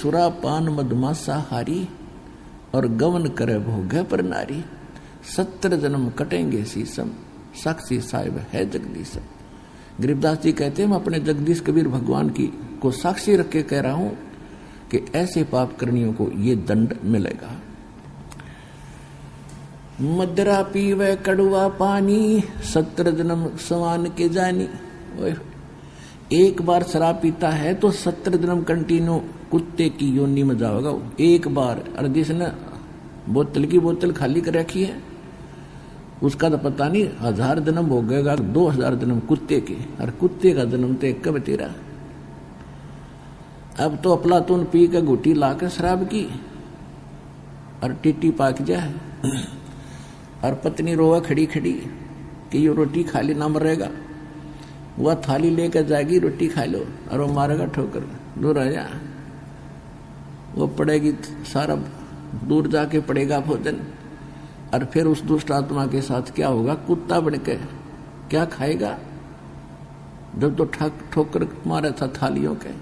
सुरा पान मधमासा हारी और गवन करे भोग पर नारी। 70 जन्म कटेंगे शीशम साक्षी साहिब है जगदीशम। गरीबदास जी कहते हैं मैं अपने जगदीश कबीर भगवान की को साक्षी रख के कह रहा हूं कि ऐसे पाप करनियों को ये दंड मिलेगा। मदरा पीवे कड़ुआ पानी 70 जन्म समान के जानी। एक बार शराब पीता है तो 70 जन्म कंटिन्यू कुत्ते की योनि में जाओगा एक बार। और जिसने बोतल की बोतल खाली कर रखी है उसका तो पता नहीं 1000 जन्म हो गएगा 2000 जन्म कुत्ते के। और कुत्ते का जन्म तो एक कब तेरा। अब तो अफलातून पी के घुटी लाकर शराब की और टिट्टी पाक जाए और पत्नी रोवा खड़ी खड़ी कि ये रोटी खा ली ना मरेगा। वह थाली लेकर जाएगी रोटी खा लो और वो मारेगा ठोकर दूर आ जा। वो पड़ेगी सारा दूर जाके पड़ेगा भोजन। और फिर उस दुष्ट आत्मा के साथ क्या होगा कुत्ता बन के क्या खाएगा जब तो ठोकर मारा था थालियों के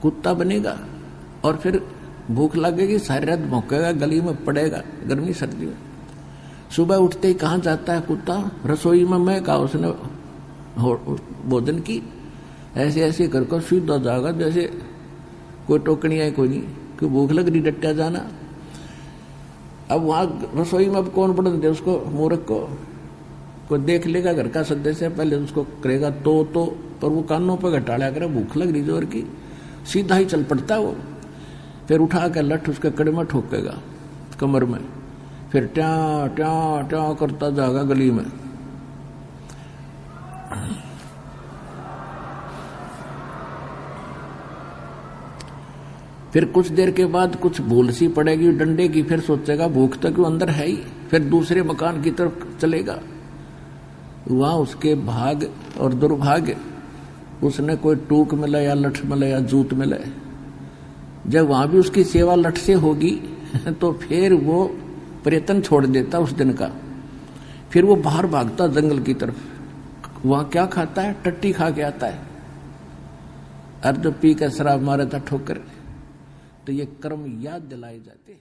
कुत्ता बनेगा। और फिर भूख लगेगी सारी रात भौंकेगा गली में पड़ेगा गर्मी सर्दी में। सुबह उठते ही कहाँ जाता है कुत्ता रसोई में। मैं कहा उसने भोजन की ऐसे ऐसे कर सीधा जाएगा जैसे कोई टोकनी है कोई नहीं कि भूख लग रही डट्टा जाना। अब वहां रसोई में अब कौन पढ़ने दे उसको मूर्ख को। कोई देख लेगा घर का सदस्य पहले उसको करेगा तो पर वो कानों पर घटाड़ा करे भूख लग रही जोर की सीधा ही चल पड़ता वो। फिर उठा कर लठ उसके कड़े में ठोकेगा कमर में। फिर ट्या ट्या ट्या करता जाएगा गली में। फिर कुछ देर के बाद कुछ भूल सी पड़ेगी डंडे की। फिर सोचेगा भूख तो क्यों अंदर है ही। फिर दूसरे मकान की तरफ चलेगा। वहां उसके भाग और दुर्भाग्य उसने कोई टूक मिला या लठ मिला या जूत मिला। जब वहां भी उसकी सेवा लठ से होगी तो फिर वो प्रयत्न छोड़ देता उस दिन का। फिर वो बाहर भागता जंगल की तरफ। वहां क्या खाता है टट्टी खा के आता है। और जब पी कर शराब मारा था ठोकर तो ये कर्म याद दिलाए जाते।